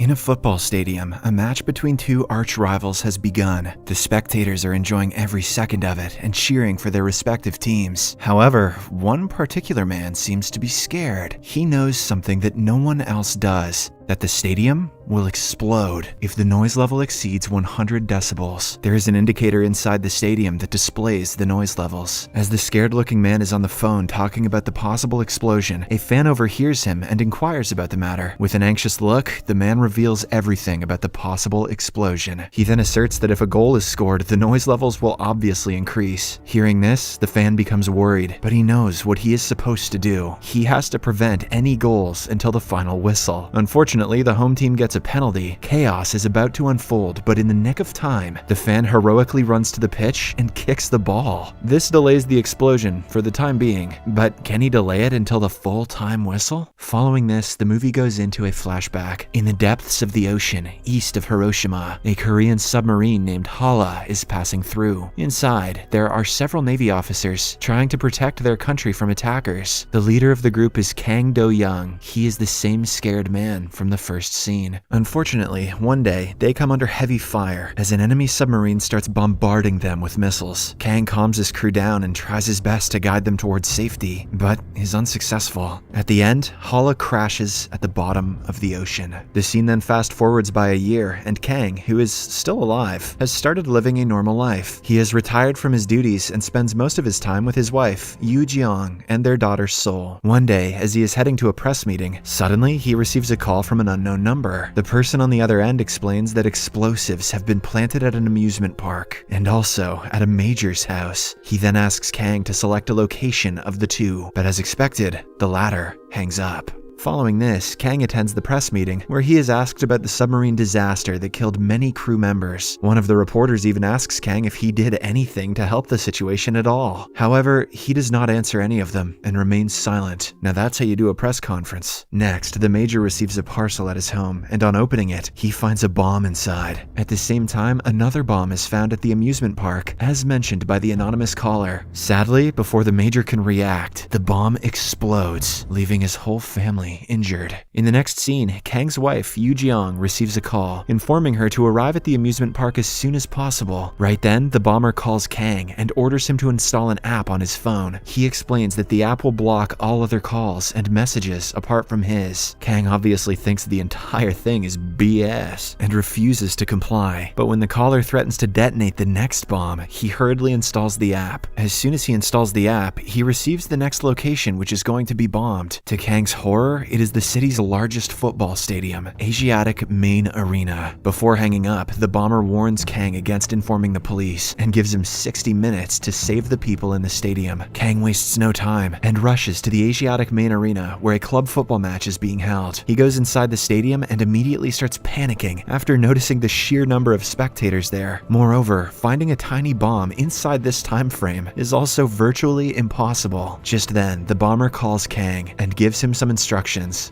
In a football stadium, a match between two arch rivals has begun. The spectators are enjoying every second of it and cheering for their respective teams. However, one particular man seems to be scared. He knows something that no one else does. That the stadium will explode if the noise level exceeds 100 decibels. There is an indicator inside the stadium that displays the noise levels. As the scared-looking man is on the phone talking about the possible explosion, a fan overhears him and inquires about the matter. With an anxious look, the man reveals everything about the possible explosion. He then asserts that if a goal is scored, the noise levels will obviously increase. Hearing this, the fan becomes worried, but he knows what he is supposed to do. He has to prevent any goals until the final whistle. Unfortunately, the home team gets a penalty. Chaos is about to unfold, but in the nick of time, the fan heroically runs to the pitch and kicks the ball. This delays the explosion for the time being, but can he delay it until the full time whistle? Following this, the movie goes into a flashback. In the depths of the ocean, east of Hiroshima, a Korean submarine named Hala is passing through. Inside, there are several Navy officers trying to protect their country from attackers. The leader of the group is Kang Do-young. He is the same scared man from the first scene. Unfortunately, one day, they come under heavy fire as an enemy submarine starts bombarding them with missiles. Kang calms his crew down and tries his best to guide them towards safety, but is unsuccessful. At the end, Hala crashes at the bottom of the ocean. The scene then fast forwards by a year, and Kang, who is still alive, has started living a normal life. He has retired from his duties and spends most of his time with his wife, Yoo Jeong, and their daughter Sol. One day, as he is heading to a press meeting, suddenly he receives a call from an unknown number. The person on the other end explains that explosives have been planted at an amusement park and also at a major's house. He then asks Kang to select a location of the two, but as expected, the latter hangs up. Following this, Kang attends the press meeting, where he is asked about the submarine disaster that killed many crew members. One of the reporters even asks Kang if he did anything to help the situation at all. However, he does not answer any of them and remains silent. Now that's how you do a press conference. Next, the major receives a parcel at his home, and on opening it, he finds a bomb inside. At the same time, another bomb is found at the amusement park, as mentioned by the anonymous caller. Sadly, before the major can react, the bomb explodes, leaving his whole family injured. In the next scene, Kang's wife, Yoo Jeong, receives a call, informing her to arrive at the amusement park as soon as possible. Right then, the bomber calls Kang and orders him to install an app on his phone. He explains that the app will block all other calls and messages apart from his. Kang obviously thinks the entire thing is BS and refuses to comply. But when the caller threatens to detonate the next bomb, he hurriedly installs the app. As soon as he installs the app, he receives the next location, which is going to be bombed. To Kang's horror, it is the city's largest football stadium, Asiatic Main Arena. Before hanging up, the bomber warns Kang against informing the police and gives him 60 minutes to save the people in the stadium. Kang wastes no time and rushes to the Asiatic Main Arena, where a club football match is being held. He goes inside the stadium and immediately starts panicking after noticing the sheer number of spectators there. Moreover, finding a tiny bomb inside this time frame is also virtually impossible. Just then, the bomber calls Kang and gives him some instructions.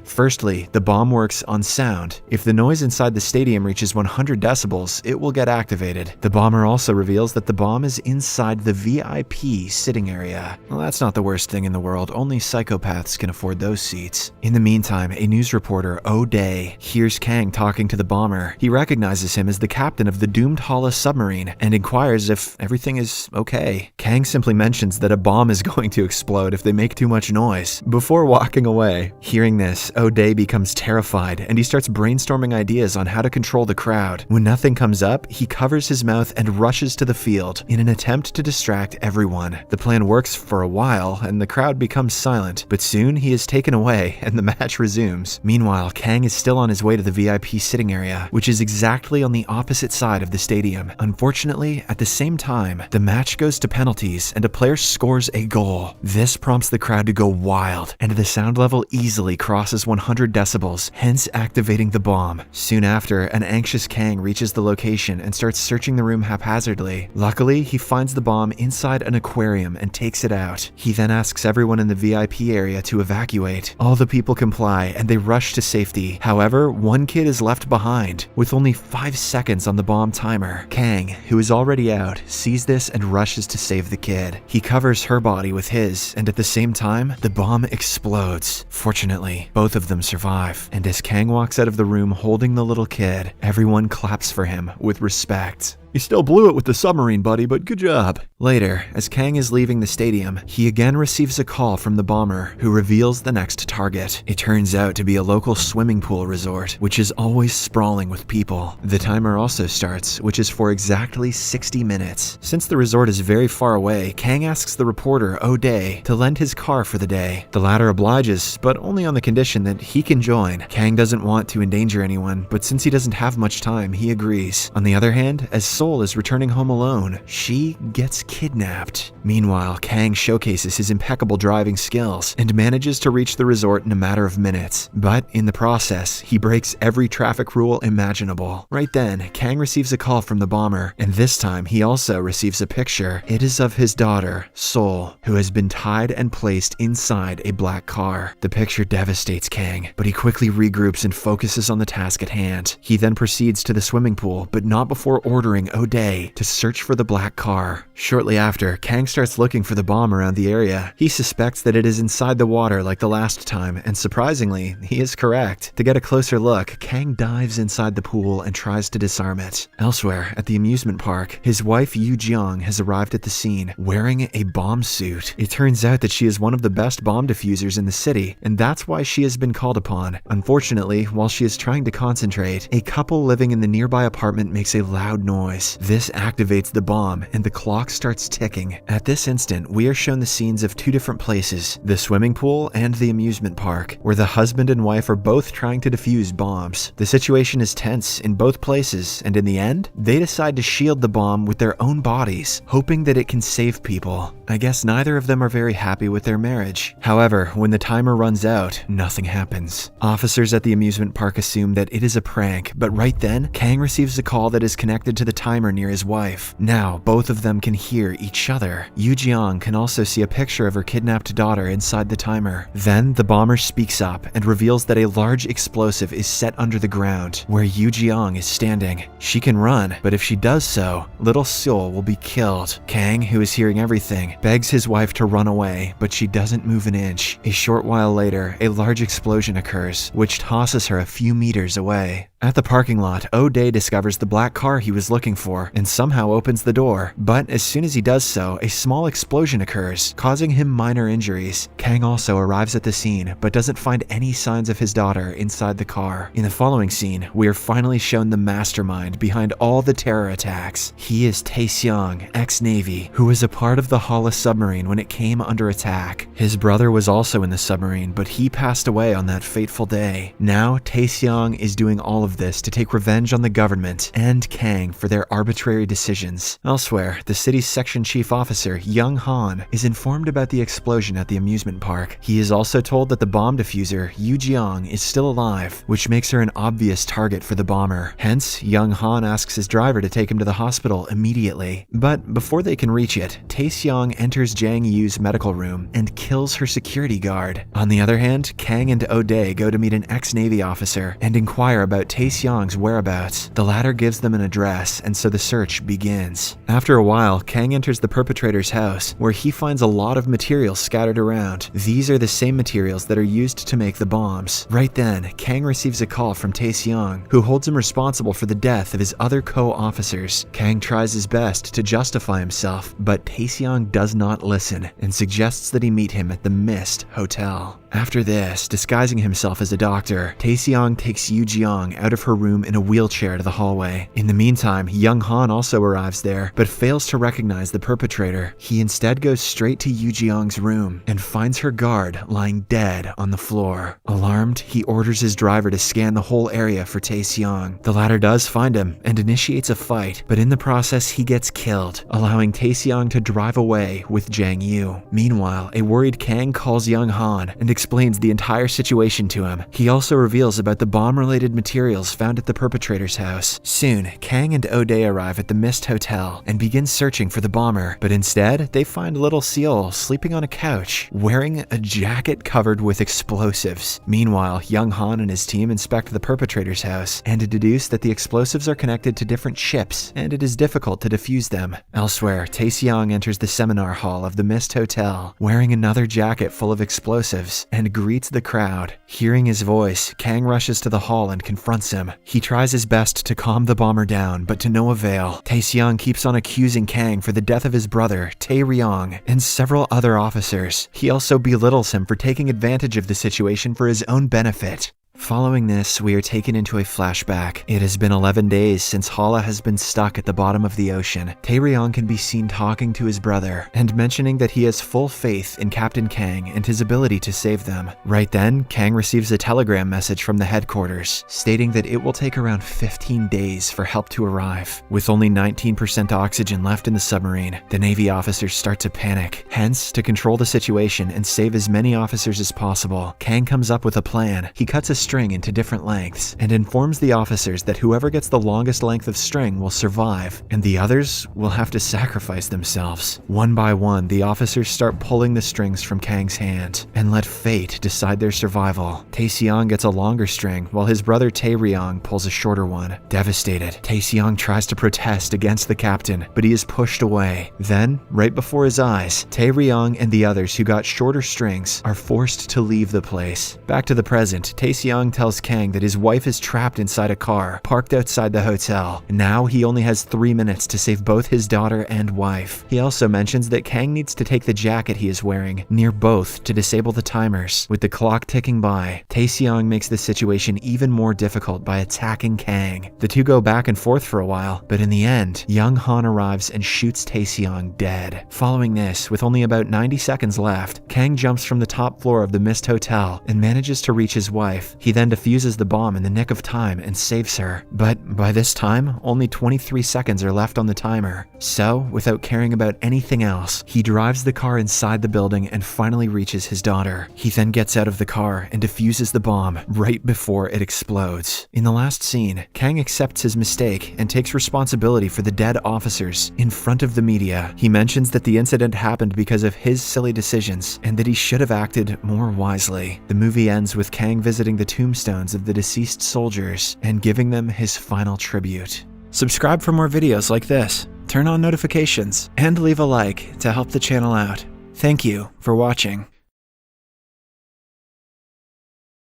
Firstly, the bomb works on sound. If the noise inside the stadium reaches 100 decibels, it will get activated. The bomber also reveals that the bomb is inside the VIP sitting area. Well, that's not the worst thing in the world. Only psychopaths can afford those seats. In the meantime, a news reporter, O'Day, hears Kang talking to the bomber. He recognizes him as the captain of the doomed Hala submarine and inquires if everything is okay. Kang simply mentions that a bomb is going to explode if they make too much noise. Before walking away, hearing this, O'Day becomes terrified and he starts brainstorming ideas on how to control the crowd. When nothing comes up, he covers his mouth and rushes to the field in an attempt to distract everyone. The plan works for a while and the crowd becomes silent, but soon he is taken away and the match resumes. Meanwhile, Kang is still on his way to the VIP sitting area, which is exactly on the opposite side of the stadium. Unfortunately, at the same time, the match goes to penalties and a player scores a goal. This prompts the crowd to go wild and the sound level easily crosses 100 decibels, hence activating the bomb. Soon after, an anxious Kang reaches the location and starts searching the room haphazardly. Luckily, he finds the bomb inside an aquarium and takes it out. He then asks everyone in the VIP area to evacuate. All the people comply and they rush to safety. However, one kid is left behind. With only 5 seconds on the bomb timer, Kang, who is already out, sees this and rushes to save the kid. He covers her body with his, and at the same time, the bomb explodes. Fortunately, Fortunately, both of them survive, and as Kang walks out of the room holding the little kid, everyone claps for him with respect. You still blew it with the submarine, buddy, but good job. Later, as Kang is leaving the stadium, he again receives a call from the bomber, who reveals the next target. It turns out to be a local swimming pool resort, which is always sprawling with people. The timer also starts, which is for exactly 60 minutes. Since the resort is very far away, Kang asks the reporter, O'Day, to lend his car for the day. The latter obliges, but only on the condition that he can join. Kang doesn't want to endanger anyone, but since he doesn't have much time, he agrees. On the other hand, as Soul is returning home alone, she gets kidnapped. Meanwhile, Kang showcases his impeccable driving skills and manages to reach the resort in a matter of minutes. But in the process, he breaks every traffic rule imaginable. Right then, Kang receives a call from the bomber, and this time he also receives a picture. It is of his daughter, Soul, who has been tied and placed inside a black car. The picture devastates Kang, but he quickly regroups and focuses on the task at hand. He then proceeds to the swimming pool, but not before ordering O'Day to search for the black car. Shortly after, Kang starts looking for the bomb around the area. He suspects that it is inside the water like the last time, and surprisingly, he is correct. To get a closer look, Kang dives inside the pool and tries to disarm it. Elsewhere, at the amusement park, his wife Yu Jiang has arrived at the scene, wearing a bomb suit. It turns out that she is one of the best bomb diffusers in the city, and that's why she has been called upon. Unfortunately, while she is trying to concentrate, a couple living in the nearby apartment makes a loud noise. This activates the bomb, and the clock starts ticking. At this instant, we are shown the scenes of two different places, the swimming pool and the amusement park, where the husband and wife are both trying to defuse bombs. The situation is tense in both places, and in the end, they decide to shield the bomb with their own bodies, hoping that it can save people. I guess neither of them are very happy with their marriage. However, when the timer runs out, nothing happens. Officers at the amusement park assume that it is a prank, but right then, Kang receives a call that is connected to the timer near his wife. Now, both of them can hear each other. Yu Jiang can also see a picture of her kidnapped daughter inside the timer. Then, the bomber speaks up and reveals that a large explosive is set under the ground, where Yu Jiang is standing. She can run, but if she does so, little Soul will be killed. Kang, who is hearing everything, begs his wife to run away, but she doesn't move an inch. A short while later, a large explosion occurs, which tosses her a few meters away. At the parking lot, O'Day discovers the black car he was looking for and somehow opens the door. But as soon as he does so, a small explosion occurs, causing him minor injuries. Kang also arrives at the scene, but doesn't find any signs of his daughter inside the car. In the following scene, we are finally shown the mastermind behind all the terror attacks. He is Tae Seong, ex-Navy, who was a part of the Hala submarine when it came under attack. His brother was also in the submarine, but he passed away on that fateful day. Now, Tae Seong is doing all of this to take revenge on the government and Kang for their arbitrary decisions. Elsewhere, the city's section chief officer, Young Han, is informed about the explosion at the amusement park. He is also told that the bomb diffuser, Yu Jiang, is still alive, which makes her an obvious target for the bomber. Hence, Young Han asks his driver to take him to the hospital immediately. But before they can reach it, Tae Seong enters Jang Yu's medical room and kills her security guard. On the other hand, Kang and O'Day go to meet an ex-Navy officer and inquire about Tae Seong's whereabouts. The latter gives them an address, and so the search begins. After a while, Kang enters the perpetrator's house, where he finds a lot of materials scattered around. These are the same materials that are used to make the bombs. Right then, Kang receives a call from Tae Seong, who holds him responsible for the death of his other co-officers. Kang tries his best to justify himself, but Tae Seong does not listen and suggests that he meet him at the Mist Hotel. After this, disguising himself as a doctor, Tae Seong takes Yu Jiang out of her room in a wheelchair to the hallway. In the meantime, Young Han also arrives there, but fails to recognize the perpetrator. He instead goes straight to Yu Jiang's room and finds her guard lying dead on the floor. Alarmed, he orders his driver to scan the whole area for Tae Seong. The latter does find him and initiates a fight, but in the process he gets killed, allowing Tae Seong to drive away with Jang Yu. Meanwhile, a worried Kang calls Young Han and explains the entire situation to him. He also reveals about the bomb-related materials found at the perpetrator's house. Soon, Kang and O'Day arrive at the Mist Hotel and begin searching for the bomber, but instead, they find little Seol sleeping on a couch, wearing a jacket covered with explosives. Meanwhile, Young Han and his team inspect the perpetrator's house and deduce that the explosives are connected to different ships, and it is difficult to defuse them. Elsewhere, Tae Seong enters the seminar hall of the Mist Hotel, wearing another jacket full of explosives. and greets the crowd. Hearing his voice, Kang rushes to the hall and confronts him. He tries his best to calm the bomber down, but to no avail. Tae-seong keeps on accusing Kang for the death of his brother, Tae-ryong, and several other officers. He also belittles him for taking advantage of the situation for his own benefit. Following this, we are taken into a flashback. It has been 11 days since Hala has been stuck at the bottom of the ocean. Tae-ryong can be seen talking to his brother and mentioning that he has full faith in Captain Kang and his ability to save them. Right then, Kang receives a telegram message from the headquarters stating that it will take around 15 days for help to arrive. With only 19% oxygen left in the submarine, the Navy officers start to panic. Hence, to control the situation and save as many officers as possible, Kang comes up with a plan. He cuts a string into different lengths and informs the officers that whoever gets the longest length of string will survive and the others will have to sacrifice themselves. One by one, the officers start pulling the strings from Kang's hand and let fate decide their survival. Tae-seong gets a longer string while his brother Tae-ryong pulls a shorter one. Devastated, Tae-seong tries to protest against the captain, but he is pushed away. Then, right before his eyes, Tae-ryong and the others who got shorter strings are forced to leave the place. Back to the present, Tae-seong tells Kang that his wife is trapped inside a car parked outside the hotel. Now he only has 3 minutes to save both his daughter and wife. He also mentions that Kang needs to take the jacket he is wearing near both to disable the timers. With the clock ticking by, Tae-seong makes the situation even more difficult by attacking Kang. The two go back and forth for a while, but in the end, Young Han arrives and shoots Tae-seong dead. Following this, with only about 90 seconds left, Kang jumps from the top floor of the Mist Hotel and manages to reach his wife. He then defuses the bomb in the nick of time and saves her. But by this time, only 23 seconds are left on the timer. So, without caring about anything else, he drives the car inside the building and finally reaches his daughter. He then gets out of the car and defuses the bomb right before it explodes. In the last scene, Kang accepts his mistake and takes responsibility for the dead officers in front of the media. He mentions that the incident happened because of his silly decisions and that he should have acted more wisely. The movie ends with Kang visiting the tombstones of the deceased soldiers and giving them his final tribute. Subscribe for more videos like this, turn on notifications, and leave a like to help the channel out. Thank you for watching.